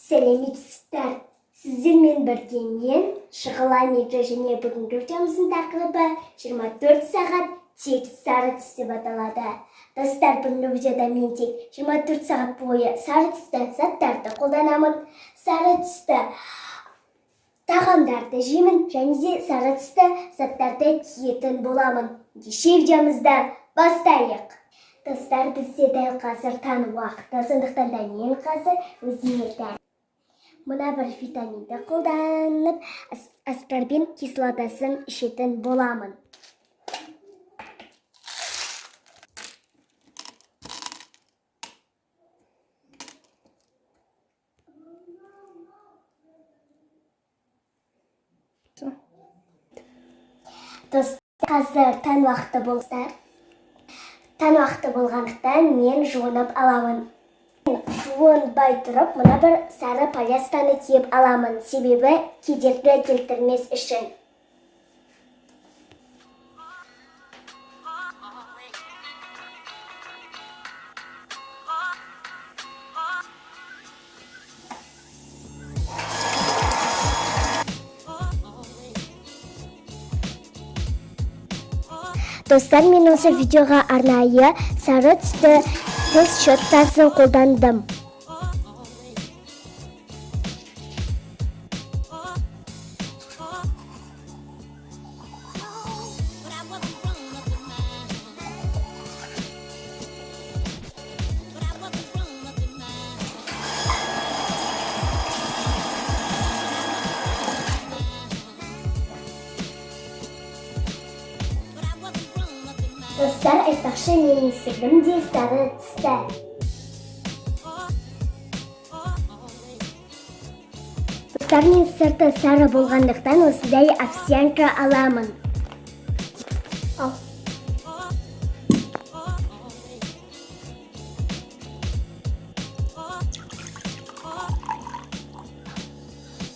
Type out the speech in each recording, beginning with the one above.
Сәлеметсіздер. Сіздермен бірге мен Шұғыла Меджа және бүгінгі видеомыздың тақырыбы 24 сағат тек сары түс деп аталады. Достар, бүгінгі видеода мен тек 24 сағат бойы сары түсті заттарды қолданамын. Сары түсті тағамдарды жеймін және де сары түсті заттарды киетін боламын. Кеше видеомызды бастайық. Достар, бізде дәл қазір таң уақыты, сондықтан да мен қазір өзіме дәл мына бір витаминді қолданып, аскорбин кислотасын ішетін боламын. Достар, қазір таң уақыты болса, таң уақыты болғандықтан мен жуынып аламын. Жуынбай тұрып, мына бір сары повязканы киіп аламын, себебі кедергі келтірмес үшін. Достар, мен осы видеоға арнайы сары түсті көз щеткасын қолдандым. Достар, айтпақшы, менің сырым де сары түсті. Достар, мен сырты сары болғандықтан осындай овсянка аламын.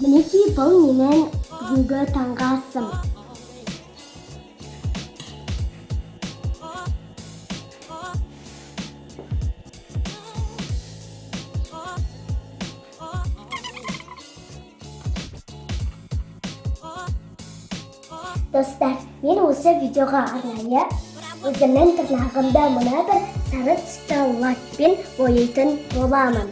Мінекей, бұл менің бүгінгі таңғы асым. Достар, мен осы видеоға арнайы өзімнің тырнағымда мына бір сары түсті лакпен бояйтын боламын.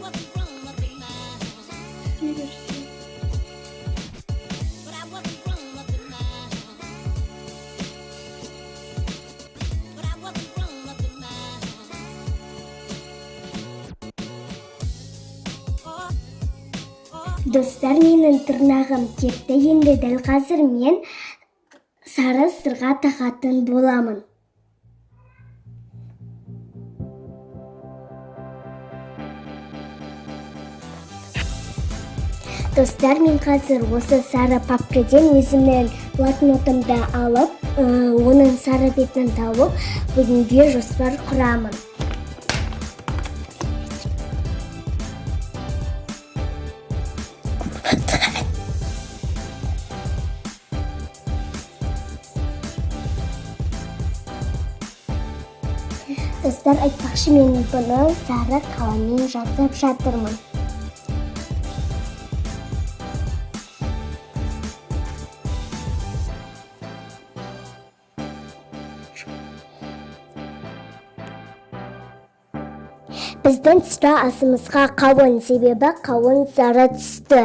Достар, менің тырнағым кетті, енді дәл қазір мен сары сырға тағатын боламын. Достар, мен қазір осы сары папкадан өзімнің блокнотымды алып, оның сары бетін тауып, бүгінге жоспар құрамын. Достар, айтпақшы, мен бұны сары қаламмен жазып жатырмын. Біздің түсті асымызға қауын, себебі қауын сары түсті.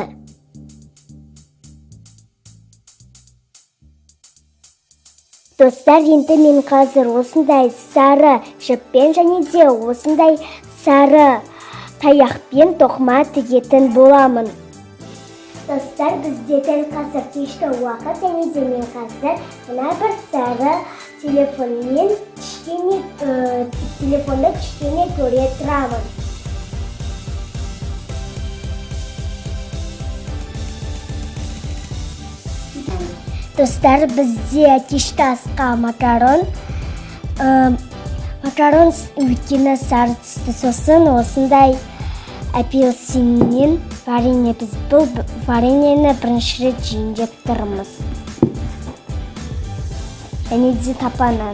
Достар, енді мен қазір осындай сары жіппен және де осындай сары таяқпен тоқыма тігетін боламын. Достар, бізде дәл қазір кешкі уақыт, және де мен қазір мына бір сары телефонды кішкене көре тұрамын. Достар, бізде кешкі асқа макарон өйткені сары түсті, сосын осындай апельсиннен варенье. Біз бұл вареньені бірінші рет жейін деп тұрмыз. Және де тапаны.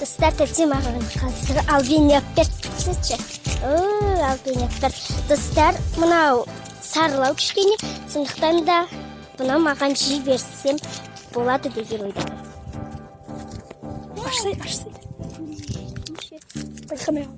Достар тәте маған қазір албинек берсінші. Албинек бер. Достар, мынау сарылау кішкене, сондықтан да бұны маған жей берсем болады деген ойдамын. Ашсай. Байқамай ал.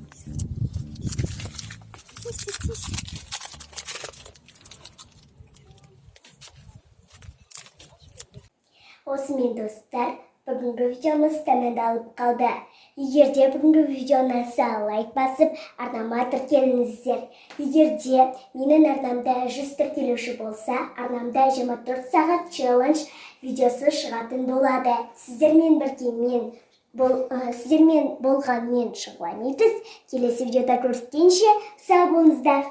Осымен достар, бүгінгі видеомыз тәмамдалып қалды. Егер де бүгінгі видеоны лайк басып, арнама тіркеліңіздер. Егер де менің арнамда 100 тіркелуші болса, арнамда 24 сағат челлендж видеосы шығатын болады. Сіздермен болған мен Шұғыла Метіс. Келесі видеода көріскенше сау болыңыздар.